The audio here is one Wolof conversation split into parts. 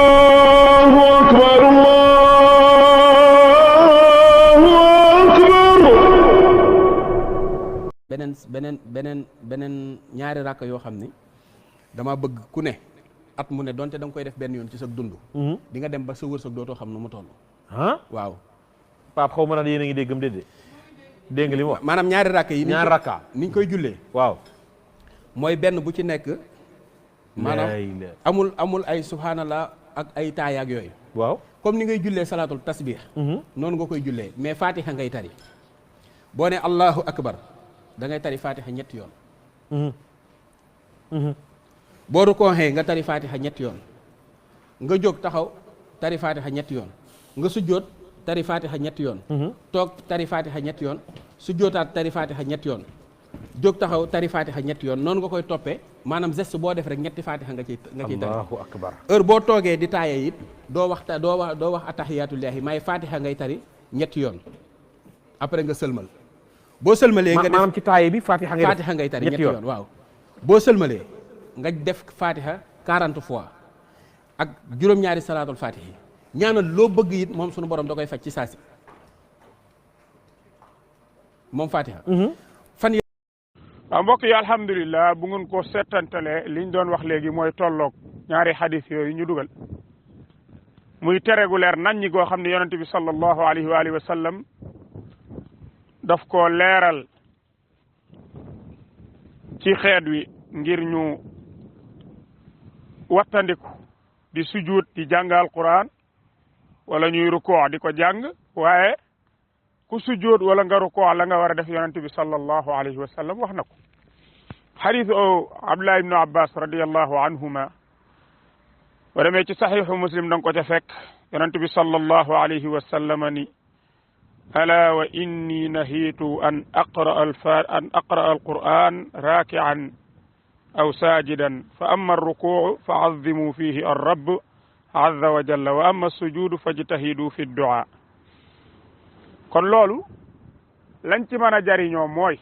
allahu akbar allahu akbar. beneen ñaari rakk yoo xam ni dama bëgg ku ne at mu ne donte da nga koy def benn yoon ci sa dund. di nga dem ba sa wërsëg dootoo xam nu mu toll. waaw. Pape xaw ma naan yéen a ngi déggam déedéet dégg nga li mu wax. maanaam ñaari rakk yi. ñaari rakka ni ñu koy jullee. waaw. mooy benn bu ci nekk. maanaam amul ay subhanallah ak ay taayaak yooyu. waaw comme ni ngay jullee salaatul tasbih. noonu nga koy jullee mais fatiha ngay tari. boo ne allahu akbar da ngay tari fatiha ñetti yoon. boo rukkooxee nga tari fatiha ñetti yoon. nga jóg taxaw tari fatiha ñetti yoon. nga sujjóot tari fatiha ñetti yoon. toog tari fatiha ñetti yoon. sujjóotaat tari fatiha ñetti yoon. jóg taxaw tari fatiha ñetti yoon noonu nga koy toppee maanaam geste boo def rek ñetti fatiha nga ciy tari. allahu akbar. heure boo toogee di taaye it doo wax attahiyatullahi may fatiha ngay tari ñetti yoon après nga sëlmal. boo sëlmalee nga def maanaam ci taaye bi fatiha ngay tari ñetti yoon waaw. boo sëlmalee nga def fatiha 40 fois ak juróom-ñaari salaatul fatihi ñaanal loo bëgg it moom sunu borom da koy faj ci saasi moom fatiha. waaw mbokk yi alhamdulilah bu ngeen ko settantale liñ doon wax léegi mooy tolloog ñaari xadis yooyu ñu dugal muy tere gu leer nañ ñi goo xam ne yonente bi sallallahu alayhi wa alihi wa sallam daf koo leeral ci xeet wi ngir ñu wattandiku di sujud di jàng alquran wala ñuy rukoo di ko jàng waaye ku sujud wala nga rukoo la nga war a def yonente bi sallallahu alayhi wa sallam wax na ko xadiis Abdullah ibnu Abbas radiyallahu anhuma wa demee ci saxiixu muslim danga ko ca fekk yonente bi sallallahu alayhi wa sallam ni ala wa inni nahiitu an aqra alquran raaki'an aw saajidan fa amma arrukuu fa azzimu fihi arrabb azza wa jalla wa amma assujudu fajtahidu fi du'a kon loolu lañ ci mën a jariñoo mooy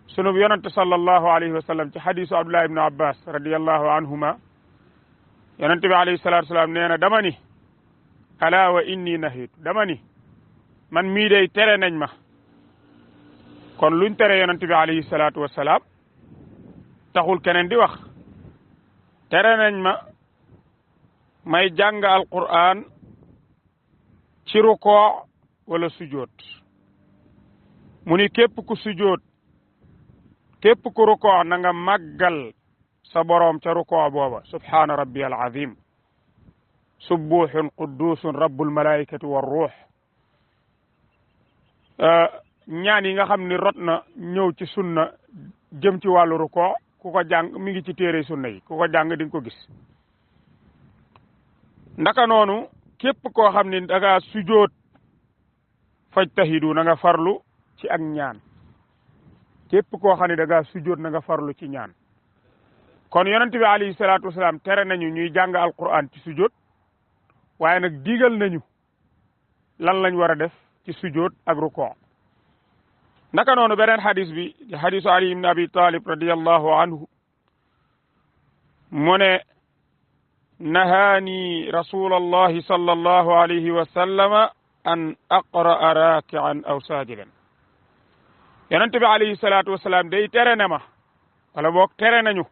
sunu yonente sallallahu alayhi wa sallam ci hadisu Abdullah ibn Abbas radiyallahu anhuma yonente bi alayhi salatu wasalaam nee na dama ni ala wa inni nahitu dama ni man mii day tere nañ ma kon luñ tere yonente bi alayhi salatu wasalaam taxul keneen di wax tere nañ ma may jàng alquran ci rukoo wala sujoot mu ni képp ku sujoot képp ku rukoo na nga màggal sa boroom ca rukoo booba subhaana rabbi al azim subbuhun quddusun rabbul malaikati war ruux ñaan yi nga xam ni rot na ñëw ci sunna jëm ci wàllu rukoo ku ko jàng mi ngi ci téere sunna yi ku ko jàng di nga ko gis ndaka noonu képp koo xam ni da nga sujoot fajtahidu na nga farlu ci ak ñaan képp koo xam ne da ngaa sujjóot na nga farlu ci ñaan kon yonente bi alayhi salaatu wasalaam tere nañu ñuy jàng alquran ci sujjóot waaye nag digal nañu lan lañ war a def ci sujjóot ak rukoo naka noonu beneen xadis bi di xadisu ali ibn abi talib radiyallahu anhu mu ne nahaani rasulallahi sallallahu alayhi wa sallama an aqra'a raaki'an aw saajidan yonente bi alayhi salaatu wasalaam day tere na ma wala boog tere nañu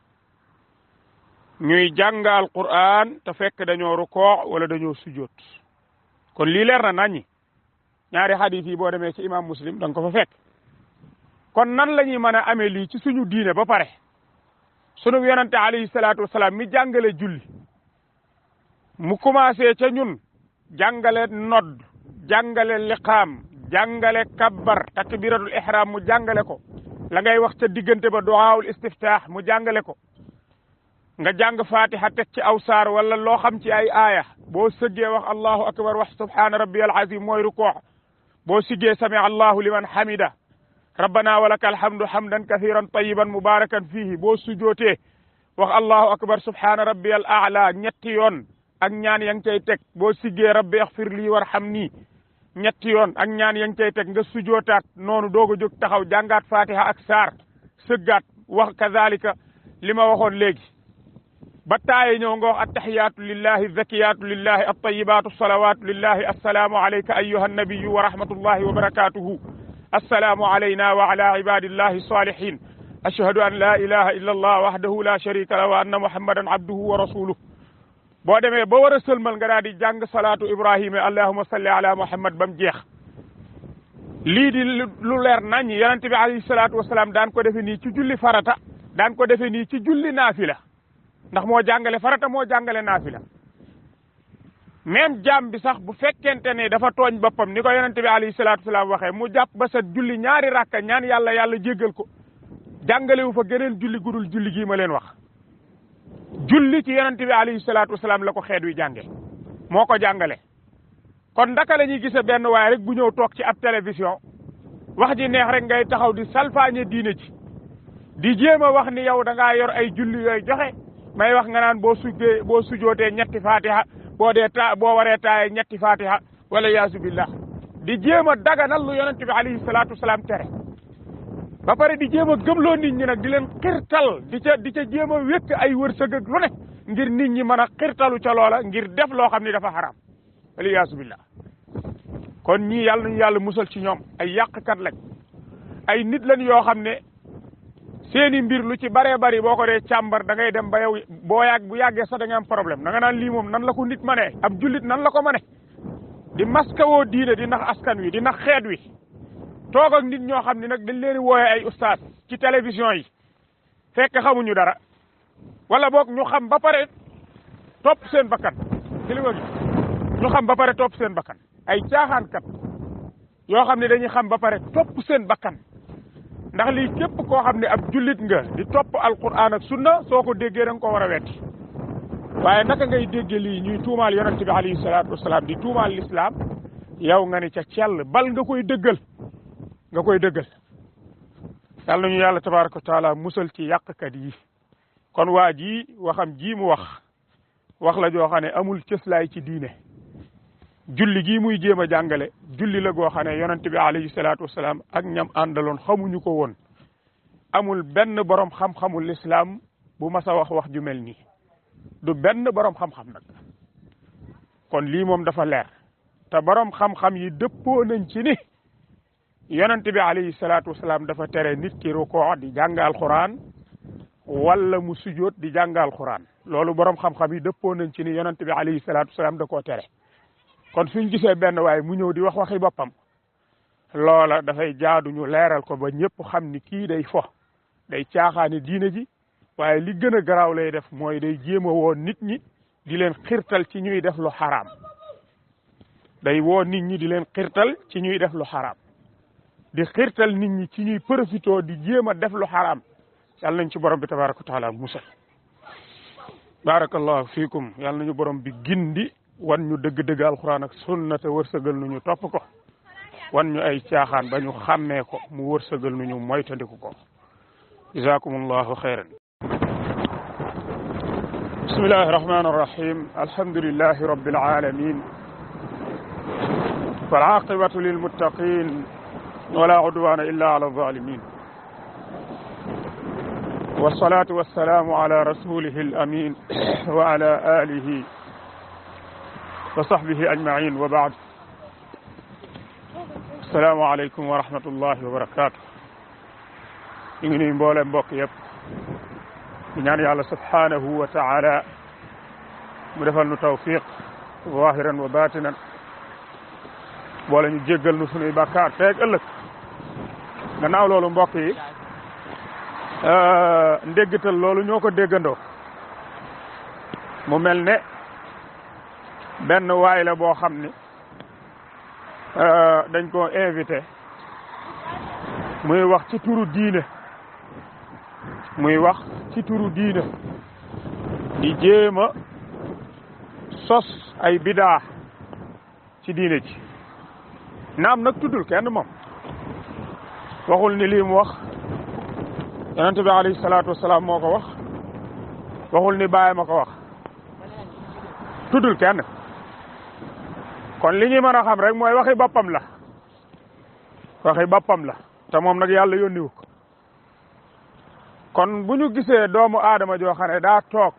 ñuy jàng alquran te fekk dañoo rukoo wala dañoo sujjoot kon lii leer na naññi ñaari xadiis yi boo demee ci imam muslim da nga ko fa fekk kon nan la ñuy mën a amee lii ci suñu diine ba pare sunu yonente alayhi salaatu wasalaam mi jàngale julli mu commencé ca ñun jàngale nodd jàngale liqaam jàngale kabbar takbiratul ihram mu jàngale ko la ngay wax ca diggante ba du'aul istiftah mu jàngale ko nga jàng fatiha teg ci aw saar wala loo xam ci ay aaya boo sëggee wax allahu akbar wax subhana rabbiyal azim mooy rukuu boo siggee sami allahu liman hamida rabbana walaka alhamdu hamdan kathiran tayyiban mubarakan fihi boo sujootee wax allahu akbar subhana rabbiyal a'la ñetti yoon ak ñaan yang cay teg boo siggee rabbi ighfir lii warhamni ñetti yoon ak ñaan yang cay teg nga sujootaat noonu doog a jóg taxaw jàngaat fatiha ak saar sëggaat wax kazalika li ma waxoon léegi ba taaye ñëw nga wax attahiyaatu lillahi zakiyaatu lillahi attayibaatu salawaatu lillahi assalaamu alayka ayyuha nabiyu wa rahmatullahi wa barakatuhu assalaamu alayna wa ala ibadillahi salihin ashhadu an la ilaha illa allah wahdahu la sharika lahu wa anna muhammadan abduhu wa rasuluh boo demee ba war a sëlmal nga daal di jàng salaatu ibrahima allahumma salli ala muhammad bam jeex lii di lu leer nañ yonente bi alayhi salaatu wasalaam daan ko defe nii ci julli farata daan ko defe nii ci julli naafila ndax moo jàngale farata moo jàngale naafila même jaam bi sax bu fekkente ne dafa tooñ boppam ni ko yonente bi alayhi salaatu wasalaam waxee mu jàpp ba set julli ñaari rakka ñaan yàlla jéggal ko jàngalewu fa geneen julli gudul julli gii ma leen wax julli ci yonente bi alayhi salaatu wasalaam la ko xeet wi jànge moo ko jàngale kon ndaka la ñuy gise benn waaye rek bu ñëw toog ci ab télévision wax ji neex rek ngay taxaw di salfaañe diine ji di jéem a wax ni yow da ngaa yor ay julli yooyu joxe may wax nga naan boo sujootee ñetti fatiha boo waree taaye ñetti fatiha wala yaasu billah di jéem a daganal lu yonente bi alayhi salaatu wasalaam tere ba pare di jéem a gëmloo nit ñi nag di leen xirtal di ca jéem a wékk ay wërsëg ak lu ne ngir nit ñi mën a xirtalu ca loola ngir def loo xam ni dafa xaram wala yaasu billah kon ñii yàlla nañu yàlla musal ci ñoom ay yàqkat lañ ay nit lañ yoo xam ne seeni mbir lu ci baree bari boo ko dee càmbar da ngay dem ba yow bu yàggee sax da nga am problème da nga naan lii moom nan la ko nit manee ab jullit nan la ko mane di maskawoo diine di nax askan wi di nax xeet wi toog ak nit ñoo xam ne nag dañ leen di wooye ay ustaas ci télévision yi fekk xamuñu dara wala boog ñu xam ba pare topp seen bakkan ci li ma gis ñu xam ba pare topp seen bakkan ay caaxaankat yoo xam ne dañuy xam ba pare topp seen bakkan ndax lii képp koo xam ne ab jullit nga di topp alquran ak sunna soo ko déggee da nga ko war a wetti waaye naka ngay déggee lii ñuy tuumaal yonente bi alayhi salaatu wasalaam di tuumaal l'islam yow nga ni ca cell bal nga koy dëggal yàlla nañu yàlla tabaraka wa taala musal ci yàqkat yi kon waa ji waxam ji mu wax la joo xam ne amul cëslaay ci diine julli gii muy jéem a jàngale julli la goo xam ne yonente bi alayhi salaatu wasalaam ak ñam àndaloon xamuñu ko woon amul benn borom xam-xamul lislaam bu mas a wax ju mel nii du benn borom xam-xam nag kon lii moom dafa leer te borom xam-xam yi dëppoo nañ ci ni yonente bi alayhi salaatu wasalaam dafa tere nit ki rukoo di jàng alquran wala mu sujoot di jàng alquran loolu borom xam-xam yi dëppoo nañ ci ni yonente bi alayhi salaatu wasalaam da koo tere kon suñ gisee benn waaye mu ñëw di wax waxi boppam loola dafay jaadu ñu leeral ko ba ñëpp xam ni kii day fo day caaxaane diine ji waaye li gën a garaaw lay def mooy day jéem a woo nit ñi di leen xirtal ci ñuy def lu xaraam day woo nit ñi di leen xirtal ci ñuy def lu xaraam di xirtal nit ñi ci ñuy profitoo di jéem a def lu xaraam yàlla nañ ci borom bi tabaraka wa taala musal barakallahu fiikum yàlla nañu borom bi gindi wan ñu dëgg-dëgg alxuraan ak sunna te wërsëgal nu ñu topp ko wan ñu ay caaxaan ba ñu xàmmee ko mu wërsëgal nu ñu moytandiku ko jazakumullahu xayran bismillahi irrahmani irrahim alhamdulillahi rabbil alamin wal aqibatu lil muttaqin wala udwana illa ala zalimin wassalatu wassalamu ala rasulihi al amin wa ala alihi wa sahbihi ajmain wa baad assalaamu aleykum wa rahmatullahi wa barakatuh ñu ngi nuyu mboole mbokk yëpp di ñaan yàlla subhanahu wa taala mu defal nu tawfiq zahiran wa batinan boole ñu jéggal nu sunuy bàkkaar teeg ëllëg gannaaw loolu mbokk yi ndéggatal loolu ñoo ko déggandoo mu mel ne benn waay la boo xam ni dañ ko invité muy wax ci turu diine di jéema sos ay bidaa ci diine ji naam nag tuddul kenn moom waxul ni lii mu wax yonente bi alayhi salaatu wasalaam moo ko wax waxul ni baay ma ko wax tuddul kenn kon li ñuy mën a xam rek mooy waxi boppam la te moom nag yàlla yónniwu ko kon bu ñu gisee doomu aadama joo xam ne daa toog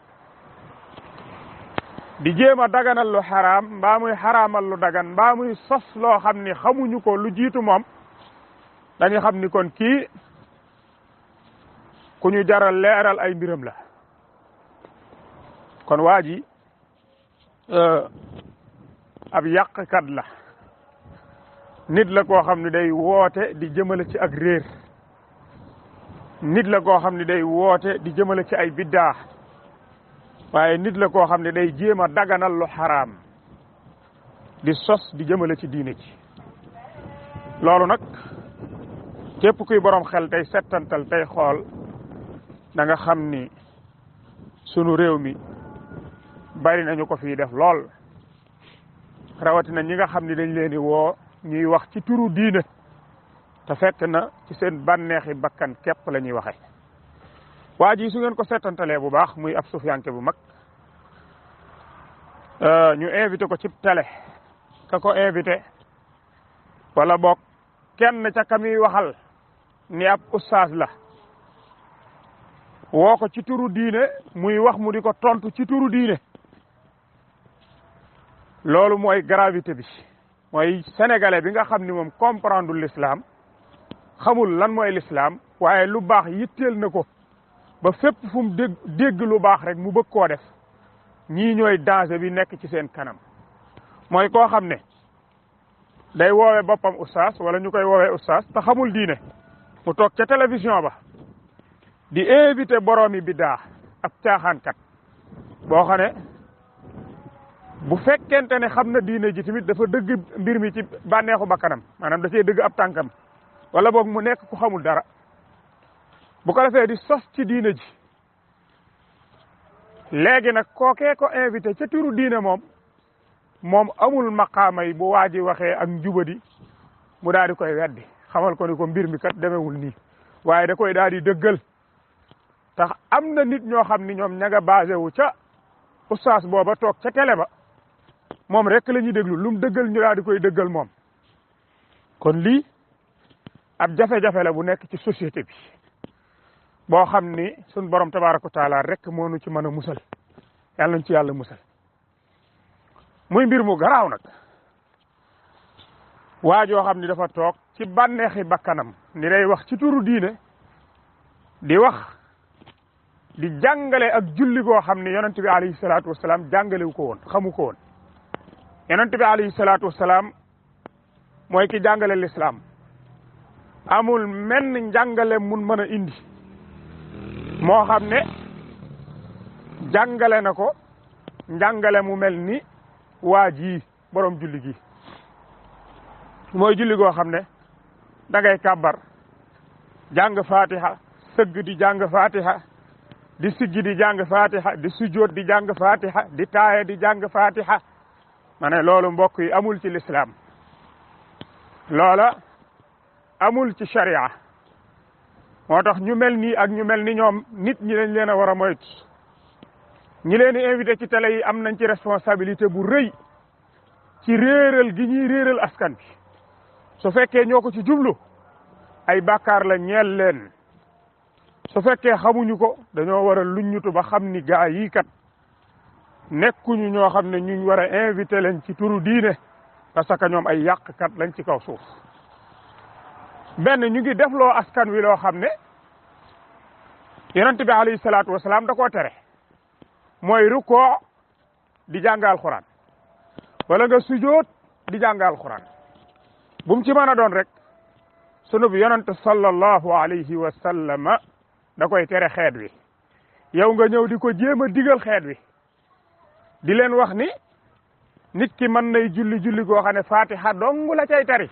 di jéem a daganal lu xaraam mbaa muy xaraamal lu dagan mbaa muy sos loo xam ni xamuñu ko lu jiitu moom dañu xam ni kon kii ku ñu jaral leeral ay mbiram la kon waa ji ab yàqkat la nit la koo xam ne day woote di jëmale ci ak réer nit la koo xam ne day woote di jëmale ci ay biddaa waaye nit la koo xam ne day jéem a daganal lu xaraam di sos di jëmale ci diine ji loolu nag képp kuy borom xel tey settantal tey xool da nga xam ni sunu réew mi bari nañu ko fii def lool rawatina ñi nga xam ni dañ leen di woo ñuy wax ci turu diine te fekk na ci seen bànneexi bakkan képp la ñuy waxe waa ji su ngeen ko settantalee bu baax muy ab sufiyanke bu mag ñu invité ko ci télé ka ko invité wala boog kenn ca ka muy waxal ni ab ustaas la woo ko ci turu diine muy wax mu di ko tontu ci turu diine loolu mooy gravité bi mooy sénégalais bi nga xam ni moom comprendre l'islam xamul lan mooy l'islam waaye lu baax yitteel na ko ba fépp fu mu dégg lu baax rek mu bëgg koo def ñii ñooy danger bi nekk ci seen kanam mooy koo xam ne day woowe boppam ustaas wala ñu koy woowee ustaas te xamul diine mu toog ca télévision ba di invité boroomi biddaa ab caaxaankat boo xam ne bu fekkente ne xam na diine ji tamit dafa dëgg mbir mi ci bànneexu bakkanam maanaam da cee dëgg ab tànkam wala boog mu nekk ku xamul dara bu ko defee di sos ci diine ji léegi nag kookee ko invité ca turu diine moom amul maqaama yi bu waa ji waxee ak njubadi mu daal di koy weddi xamal ko ni ko mbir mi kat demewul nii waaye da koy daal di dëggal tax am na nit ñoo xam ni ñoom ña nga basé wu ca ustaas booba toog ca télé ba moom rek la ñuy déglu lu mu dëggal ñu daal di koy dëggal moom kon lii ab jafe-jafe la bu nekk ci société bi boo xam ni suñ borom tabaaraka wa taala rek moo nu ci mën a musal yàlla nañ ci yàlla musal muy mbir mu garaaw nag waa joo xam ni dafa toog ci bànneexi bakkanam ni day wax ci turu diine di wax di jàngale ak julli goo xam ni yonent bi alayhi salaatu wasalaam jàngalewu ko woon xamu ko woon yonent bi alayhi salaatu wasalaam mooy ki jàngale l'islam amul menn njàngale mun mën a indi moo xam ne jàngale na ko njàngale mu mel ni waa ji borom julli gi mooy julli goo xam ne da ngay kàbbar jàng fatiha sëgg di jàng fatiha di siggi di jàng fatiha di sujjóot di jàng fatiha di taaya di jàng fatiha ma ne loolu mbokk yi amul ci l'islam loola amul ci sharia moo tax ñu mel nii ak ñu mel ni ñoom nit ñi dañ leen a war a moytu ñi leen di invité ci télé yi am nañ ci responsabilité bu rëy ci réeral gi ñuy réeral askan bi su fekkee ñoo ko ci jublu ay bàkkaar la ñeel leen su fekkee xamuñu ko dañoo war a luññutu ba xam ni gaa yi kat nekkuñu ñoo xam ne ñu war a invité leen ci turu diine parce que ñoom ay yàqkat lañ ci kaw suuf benn ñu ngi defloo askan wi loo xam ne yonent bi alayhi salaatu wasalaam da koo tere mooy rukkoo di jàng alxuraan wala nga sujoot di jàng alxuraan bu mu ci mën a doon rek sunu bi yonent sallallahu alayhi wa sallama da koy tere xeet wi yow nga ñëw di ko jéem a digal xeet wi di leen wax ni nit ki mën nay julli goo xam ne fatiha dong la cay tari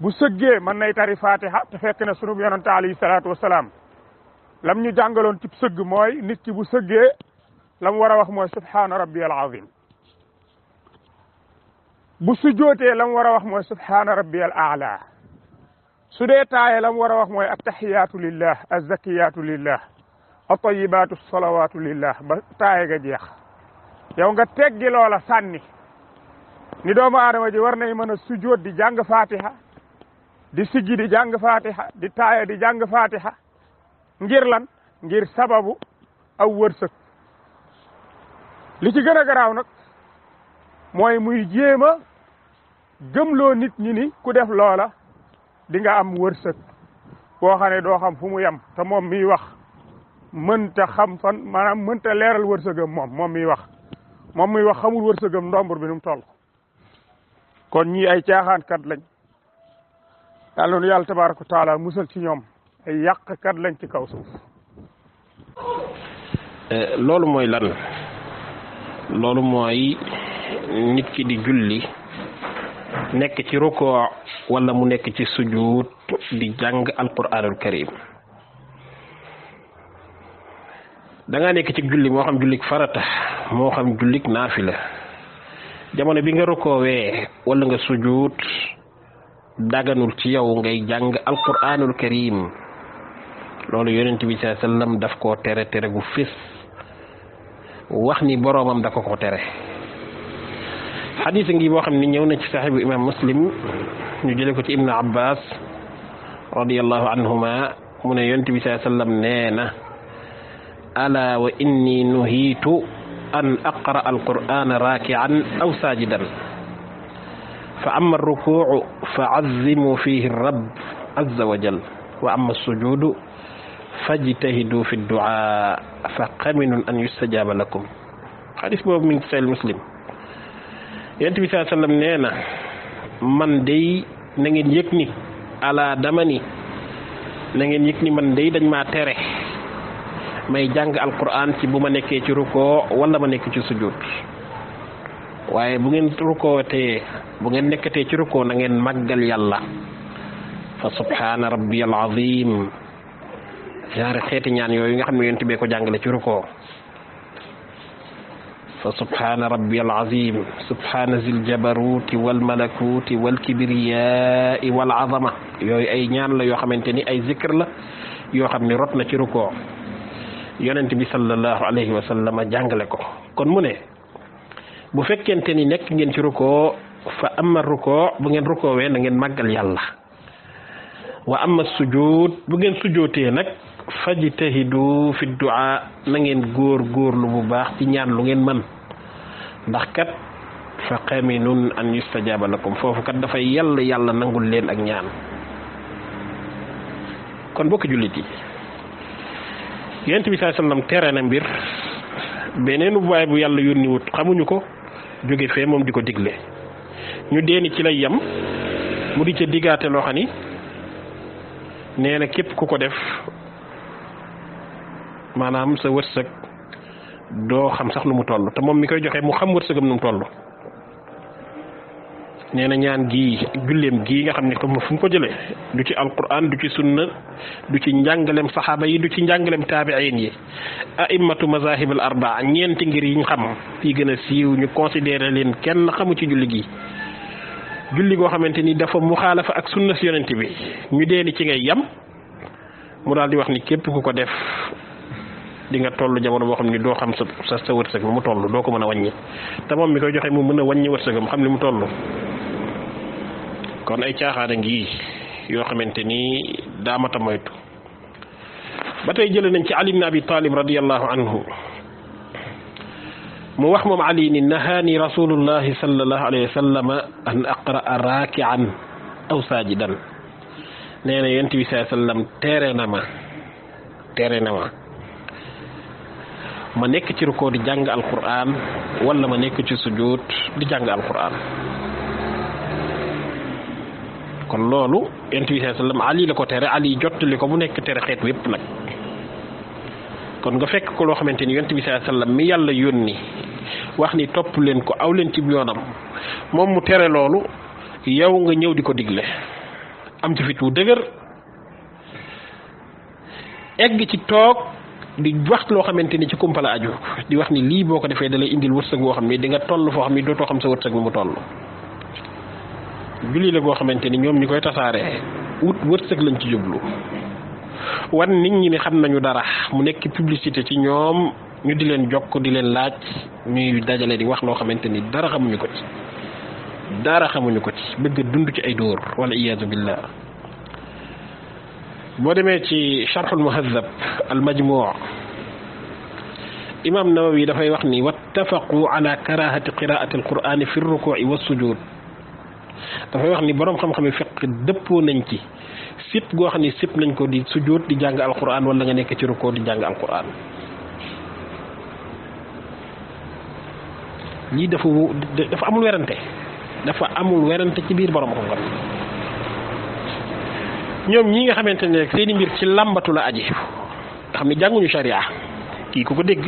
bu sëggee mën nay tari fatiha te fekk na sunu yonent alayhi salaatu wasalaam lam ñu jàngaloon ci sëgg mooy nit ki bu sëggee lam war a wax mooy subhaana rabbiyal azim bu sujjootee lam war a wax mooy subhaana rabbiyal a'la su dee taaye lam war a wax mooy attahiyaatu lillah azzakiyaatu lillah atayibaatu salawaatu lillah ba taaye ga jeex yow nga teggi loola sànni ni doomu aadama ji war nay mën a sujjoot di jàng fatiha di siggi di jàng fatiha di taaya di jàng fatiha ngir lan ngir sababu aw wërsëg li ci gën a garaaw nag mooy muy jéem a gëmloo nit ñi ni ku def loola di nga am wërsëg boo xam ne doo xam fu mu yem te moom miy wax mënta xam fan maanaam mënta leeral wërsëgam moom miy wax xamul wërsëgam ndombre bi nu mu toll kon ñii ay caaxaankat lañ yàlla nu yàlla tabaaraka wa taala musal ci ñoom ay yàqkat lañ ci kaw suuf loolu mooy lan loolu mooy nit ki di julli nekk ci rukoo wala mu nekk ci sujuud di jàng alquranul karim da nga nekk ci julli moo xam jullik farata moo xam jullik naafila jamono bi nga rukoowee wala nga sujuud daganul ci yow ngay jàng alquranul karim loolu yonent bi sallallahu alayhi wasallam daf koo tere gu fés wax ni boroomam da ko tere xadis ngi boo xam ni ñëw na ci saxibu imam muslim ñu jële ko ci ibnu abbas radiyallahu anhuma mu ne yonent bi sallallahu alayhi wasallam nee na ala wa inni nuhiitu an aqra alqur'ana raki'an aw sajidan fa amma arruku'u fa azzimu fihi rabb azza wa jal wa amma as-sujudu fajtahidu fi du'a fa qaminun an yustajaba lakum xadis boobu mi ngi sahih muslim yonent bi sallallahu alayhi wasallam nee na man day na ngeen yëg ni ala dama ni na ngeen yëg ni man day dañ maa tere may jàng alquran ci bu ma nekkee ci rukoo wala ma nekk ci sujud waaye bu ngeen rukootee bu ngeen nekkatee ci rukoo na ngeen màggal yàlla fa subhaana rabbiyal azim ñaari xeeti ñaan yooyu nga xam ne yonent bee ko jàngale ci rukoo fa subhaana rabbiyal azim subhaana zil jabaruti wal malakuti wal kibriyaai wal azama yooyu ay ñaan la yoo xamante ni ay zikr la yoo xam ne rot na ci rukoo yonent bi sallallahu alayhi wa sallam jàngale ko kon mu ne bu fekkente ni nekk ngeen ci rukoo fa amma rukoo bu ngeen rukoowee na ngeen màggal yàlla wa amma sujud bu ngeen sujootee nag fajtahidu fi du'a na ngeen góorlu bu baax ci ñaan lu ngeen mën ndax kat fa qaminun an yustajaba lakum foofu kat dafay yàlla nangul leen ak ñaan kon bokk jullit yi yonent bi sallallahu alayhi wasallam tere na mbir beneen waay bu yàlla yónni wut xamuñu ko jóge fee moom di ko digle ñu deeni ci lay yem mu di ca diggaate loo xam ni nee na képp ku ko def maanaam sa wërsëg doo xam sax nu mu toll te moom mi koy joxe mu xam wërsëgam nu mu toll nee na ñaan gii julleem gii nga xam ne comme fu mu ko jëlee du ci alquran du ci sunna du ci njàngalem saxaaba yi du ci njàngalem taabiin yi a'immatu mazahib al arbaa ñeenti ngir yi ñu xam fii gën a siiw ñu considéré leen kenn xamu ci julli gi julli goo xamante ni dafa muxaalafa ak sunna si yonent bi ñu deeni ci ngay yam mu daal di wax ni képp ku ko def di nga toll jamono boo xam ni doo xam sa wërsëg mu toll doo ko mën a wàññi te moom mi koy joxe mu mën a wàññi wërsëgam xam ni mu toll kon ay caaxaana ngi yoo xamante ni daamata moytu ba tey jële nañ ci Ali ibn Abi Talib radiyallahu anhu mu wax moom Ali ni nahaani rasulullahi sallallahu alayhi wa sallam an aqra'a raki'an aw sajidan nee na yonent bi sallallahu alayhi wa sallam tere na ma nekk ci rukoo di jàng alquran wala ma nekk ci sujud di jàng alquran kon loolu yonent bi sallallahu alayhi wasallam Ali la ko tere Ali jottali ko mu nekk tere xeet wépp nag kon nga fekk ko loo xamante ni yonent bi sallallahu alayhi wasallam mi yàlla yónni wax ni topp leen ko aw leen ci yoonam moom mu tere loolu yow nga ñëw di ko digle am ci fit wu dëgër egg ci toog di wax loo xamante ni ci kumpa la aju di wax ni lii boo ko defee da lay indil wërsëg boo xam ni di nga toll foo xam ni dootoo xam sa wërsëg bi mu toll julli la boo xamante ni ñoom ñi koy tasaare wut wërsëg lañ ci jublu wan nit ñi ne xam nañu dara mu nekk publicité ci ñoom ñu di leen jokk di leen laaj ñuy dajale di wax loo xamante ni dara xamuñu ko ci bëgg dund ci ay dóor wala iyaazu billah boo demee ci charxul muhadab al majmuu imam nawawi dafay wax ni wattafaqu ala karahati qiraati alqurani fi ruku'i wa sujud dafay wax ni borom xam-xami fiq dëppoo nañ ci sip goo xam ni sip nañ ko di sujud di jàng alquran wala nga nekk ci ruku di jàng alquran lii dafa amul werante ci biir borom xam-xam ñoom ñi nga xamante ne rek seeni mbir ci làmbatu la aji nga xam ne jànguñu sharia kii ku ko dégg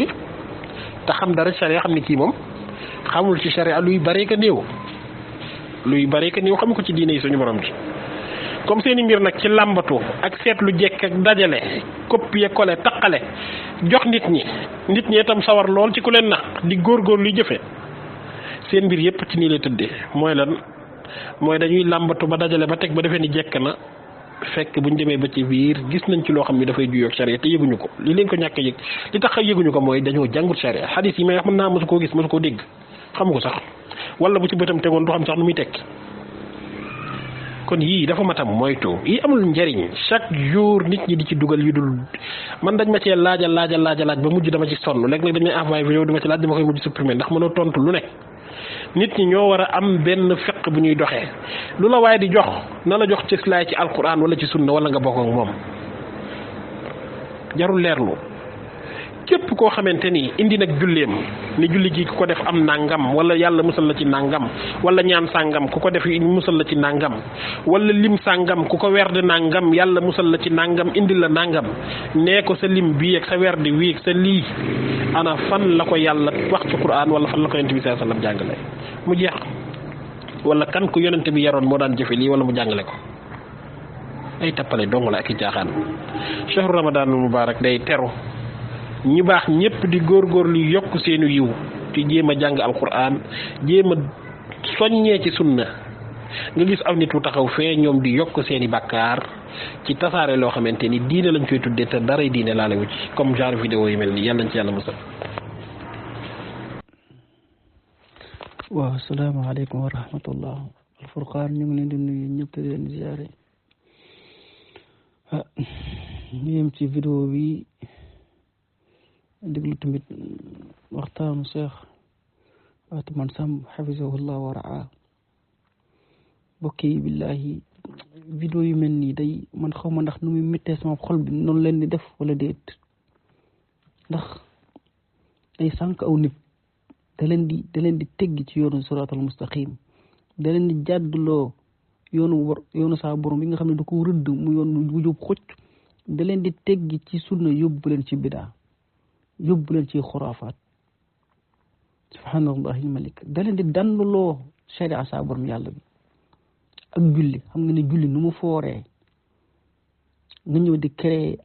te xam dara sharia xam ne kii moom xamul ci sharia luy bare ka néew xam ko ci diine yi suñu borom bi comme seeni mbir nag ci làmbatu ak seetlu jekk ak dajale copier coller taqale jox nit ñi itam sawar lool ci ku leen nax di góorgóor luy jëfe seen mbir yépp ci nii lay tëddee mooy lan mooy dañuy làmbatu ba dajale ba teg ba defee ni jekk na fekk buñ demee ba ci biir gis nañ ci loo xam ne dafay juyoo ak sharia te yëguñu ko li leen ko ñàkk yëg li tax yëguñu ko mooy dañoo jàngut sharia xadis yi may wax mën naa mosu koo gis mosu koo dégg xamu ko sax wala bu ci bëtam tegoon du xam sax nu muy tekki kon yii dafa matam moytu yii amul njariñ chaque jour nit ñi di ci dugal yu dul man dañ ma cee laaj ba mujj dama ci sonn léeg-léeg dañ may envoyé vidéo dama ci laaj dama koy mujj supprimer ndax mënoo tontu lu nekk nit ñi ñoo war a am benn fiq bu ñuy doxee lu la waaye di jox na la jox cëslaay ci alquran wala ci sunna wala nga bokk ak moom jarul leerlu képp koo xamante ni indi nag julleem ni julli gi ku ko def am nangam wala yàlla musal la ci nangam wala ñaan sàngam ku ko def musal la ci nangam wala lim sàngam ku ko werd nangam yàlla musal la ci nangam indi la nangam nee ko sa lim bii ak sa werd wii ak sa lii ana fan la ko yàlla wax ci Qur'an wala fan la ko yonent bi sallallahu alayhi wasallam jàngale mu jeex wala kan ku yonent bi yaroon moo daan jëfe lii wala mu jàngale ko ay tappale dong la ak i caaxaan shahru ramadanul mubarak day teru ñi baax ñëpp di góorgóorlu yokk seenu yiw ci jéem a jàng alquran jéem a soññee ci sunna nga gis aw nit wu taxaw fee ñoom di yokk seeni bàkkaar ci tasaare loo xamante ni diine lañ koy tuddee te daray diine laale wu ci comme genre vidéo yi mel nii yàlla nañ ci yàlla musal. waaw asalaamaaleykum wa rahmatullah alfurqaan ñu ngi leen di nuyu ñëpp di leen ziare ñu yem ci vidéo bi déglu tamit waxtaanu Cheikh Atoumane Samb xafisahullah wa raa bokk yi billahi vidéo yu mel nii day man xaw ma ndax nu muy méttee sama xol bi noonu leen di def wala déet ndax day sànq aw nit da leen di teggi ci yoonu siraatal mustaqim da leen di jàdduloo yoonu saa borom bi nga xam ne da ko rëdd mu yoon wu jub xocc da leen di teggi ci sunna yóbbu leen ci bidaa yóbbu leen ci xuraafaat subhaanallahi malik da leen di danduloo sharia saa borom yàlla bi ak julli xam nga ne julli nu mu fooree nga ñëw di créer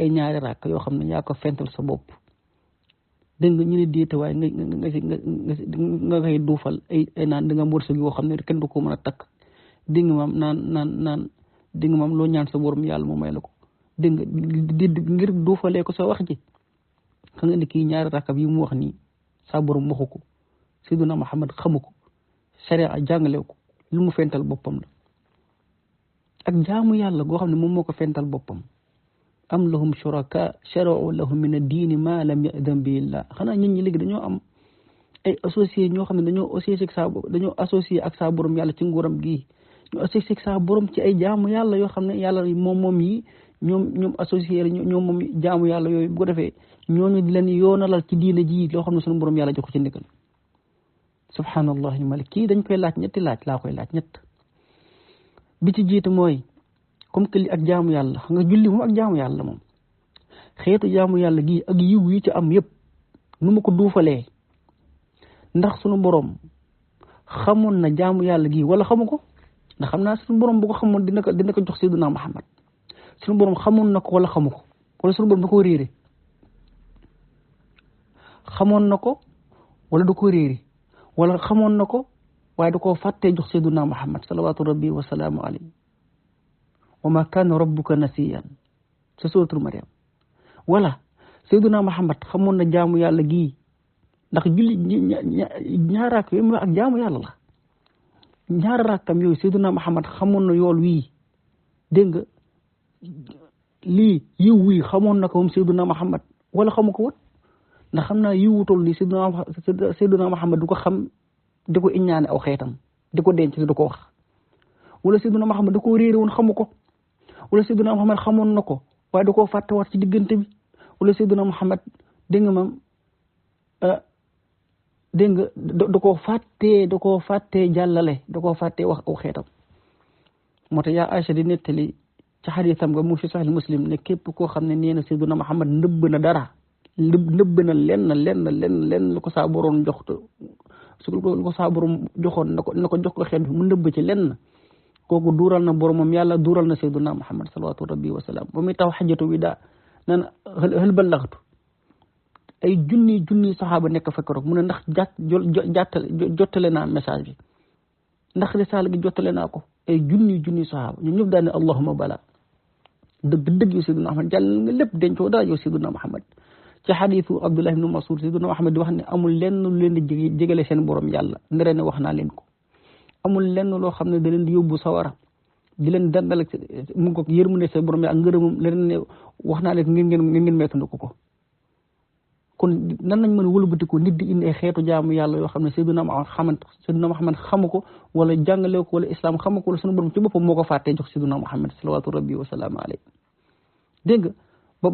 ay ñaari rakk yoo xam ne yaa ko fental sa bopp dégg nga ñu ne déete waaye nga koy duufal ay naan da nga wërsëg yoo xam ne kenn du ko mën a takk dégg nga maam naan dégg nga maam loo ñaan sa borom yàlla mu may la ko dégg nga ngir duufalee ko sa wax ji xam nga ne kii ñaari rakab yi mu wax nii sa borom waxu ko Seydina Muhammad xamu ko sharia jàngale ko lu mu fental boppam la ak jaamu yàlla goo xam ne moom moo ko fental boppam am lahum shuraka shara'u lahum min ad-diini ma lam ya'zan bihi Allah xanaa nit ñi léegi dañoo am ay associé ñoo xam ne dañoo associé ak sa borom yàlla ci nguuram gii ñu associé ak sa borom ci ay jaamu yàlla yoo xam ne yàlla moom yi ñoom associé ñoom moom jaamu yàlla yooyu bu ko defee ñooñu di leen yoonalal ci diina ji loo xam ne suñu borom yàlla jox ko ci ndigal subhaanallahi malik kii dañ koy laaj ñetti laaj laa koy laaj ñett bi ci jiitu mooy comme que li ak jaamu yàlla xam nga julli moom ak jaamu yàlla moom xeetu jaamu yàlla gii ak yiw yi ci am yëpp nu ma ko duufalee ndax suñu borom xamoon na jaamu yàlla gii wala xamu ko ndax xam naa suñu borom bu ko xamoon dina ko jox Seydina Muhammad suñu borom xamoon na ko wala xamu ko wala suñu borom da koo réere xamoon na ko wala da koo réere wala xamoon na ko waaye da koo fàttee jox Seydina Muhammad salawaatu rabbi wa salaamu alayhi wa ma kaana rabbuka nasiyan sa suratul Maryam wala Seydina Muhammad xamoon na jaamu yàlla gii ndax julli ñaar rakk yooyu ak jaamu yàlla la ñaar rakkam yooyu Seydina Muhammad xamoon na yool wii dégg nga lii yiw wii xamoon na ko moom Seydina Muhammad wala xamu ko woon ndax xam naa yiw wutool lii Seydina Muhammad du ko xam di ko iññaane aw xeetam di ko denc du ko wax wala Seydina Muhammad da koo réere woon xamu ko wala Seydina Muhammad xamoon na ko waaye da koo fàtte waat ci diggante bi wala Seydina Muhammad dégg nga mam dégg nga da koo fàttee jàllale da koo fàttee wax aw xeetam moo tax yaa Aïcha di nettali ci xadiisam nga mu fi Sahih Muslim ne képp koo xam ne nee na Seydina Muhammad nëbb na dara nëbb na lenn lu ko saa boroom jox su lu ko saa boroom joxoon na ko jox ko xeet bi mu nëbb ci lenn kooku duural na boromam yàlla duural na Seydina Muhammad salawatu rabbi wa salaam ba muy taw xajjatu wida nan hal ballaxtu ay junni saxaaba nekk fekk rek mu ne ndax jottale naa message bi ndax risaala gi jottale naa ko ay junni saxaaba ñun ñëpp daal ne allahumma bala dëgg yow Seydina Muhammad jàll nga lépp dencoo dara yow Seydina Muhammad ci xadiisu Abdullah ibn Mas'ud Seydina Muhammad di wax ne amul lenn lu leen di jegale seen borom yàlla ndere ne wax naa leen ko amul lenn loo xam ne da leen di yóbbu sawara di leen dandal ak mu ngi ko yërmande sa borom yàlla ak ngërëmam leneen ne wax naa leen ngeen meetandiku ko kon nan nañ mën a wëlbatiku nit di indi ay xeetu jaamu yàlla yoo xam ne Seydina Muhammad xamu ko wala jàngale ko wala islam xamu ko wala sunu borom ci boppam moo ko fàttee jox Seydina Muhammad salawatu rabbi wa salaamu alayhi dégg nga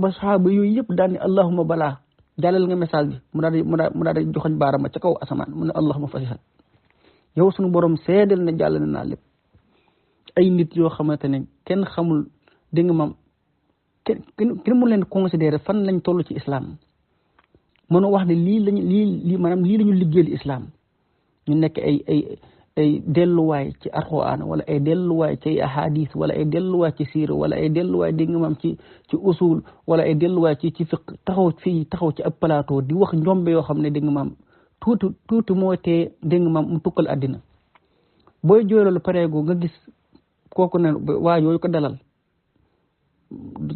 ba saxaaba yooyu yëpp daan ne allahumma balaa jàllal nga message bi mu daal di joxoñ baarama ca kaw asamaan mu ne allahumma fasihan yow sunu borom seedal na jàllale naa lépp ay nit yoo xamante ne kenn xamul dégg nga maam kenn mu leen considéré fan lañ toll ci islam mënoo wax ne lii maanaam lii lañu liggéeyal islam ñu nekk ay delluwaay ci alxuraan wala ay delluwaay ci ahadis wala ay delluwaay ci siira wala ay delluwaay dégg nga maam ci usul wala ay delluwaay ci fiq taxaw ci ab plateau di wax njombe yoo xam ne dégg nga maam tuuti moo tee dégg nga maam mu tukkal àddina booy jooyloolu pareego nga gis kooku ne waa yooyu ko dalal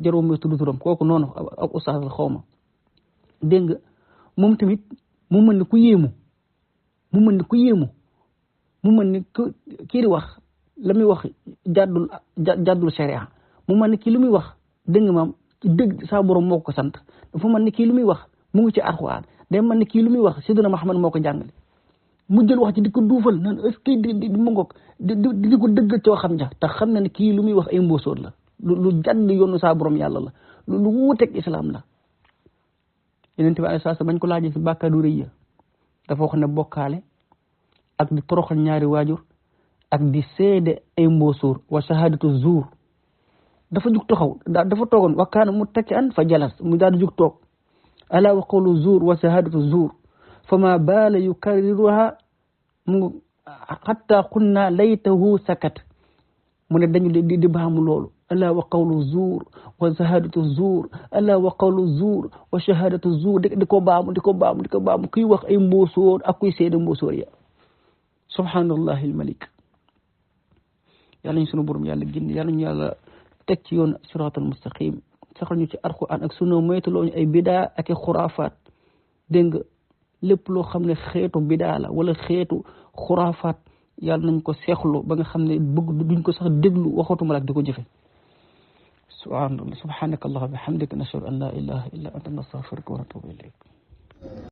jarul muy tudd turam kooku noonu ab ustaas la xawma dégg nga moom tamit mu mën ni ku yéemu mu mën ni kii di wax la muy wax jàddul sharia mu mën ni kii lu muy wax dégg nga maam dëgg saa borom moo ko sant dafa mën ni kii lu muy wax mu ngi ci alxuraan day mën ni kii lu muy wax Seydina Muhammad moo ko jàngale mu jël wax ci di ko duufal naan est-ce que di mu ngoog di ko dëggal coo xam ja te xam na ne kii lu muy wax ay mbóosóor la lu jàdd yoonu saa borom yàlla la lu wuuteeg islam la Yonent bi alayhi salaam bañ ko laajee si bàkkaar yu rëy ya dafa wax ne bokkaale ak di toroxal ñaari waajur ak di seede ay mbóosóor wa shahadatu zuur dafa jug taxaw dafa toogoon wa kaana muttaki'an fa jalas mu daal di jug toog ala wa qawlu zuur wa shahadatu zuur fama baala yukarriruha mu hatta qulna laytahu sakat mu ne dañu di baamu loolu ala wa qawlu zuur wa shahadatu zuur ala wa qawlu zuur wa shahadatu zuur di ko baamu kuy wax ay mbóosóor ak kuy seede mbóosóor ya subhanallahi almalik yàlla ñu sunu borom yàlla gindi yàlla ñu yàlla teg ci yoon siraatal mustaqim saxal ñu ci alquran ak sunna moytuloo ñu ay bidaa ak i xuraafaat dégg nga lépp loo xam ne xeetu bidaa la wala xeetu xuraafaat yàlla nañ ko seexlu ba nga xam ne bëgg duñ ko sax déglu waxatuma la di ko jëfe subhanaka allahumma wa bihamdika nashhadu an la ilaha illa anta nastaghfiruka wa natubu ilayk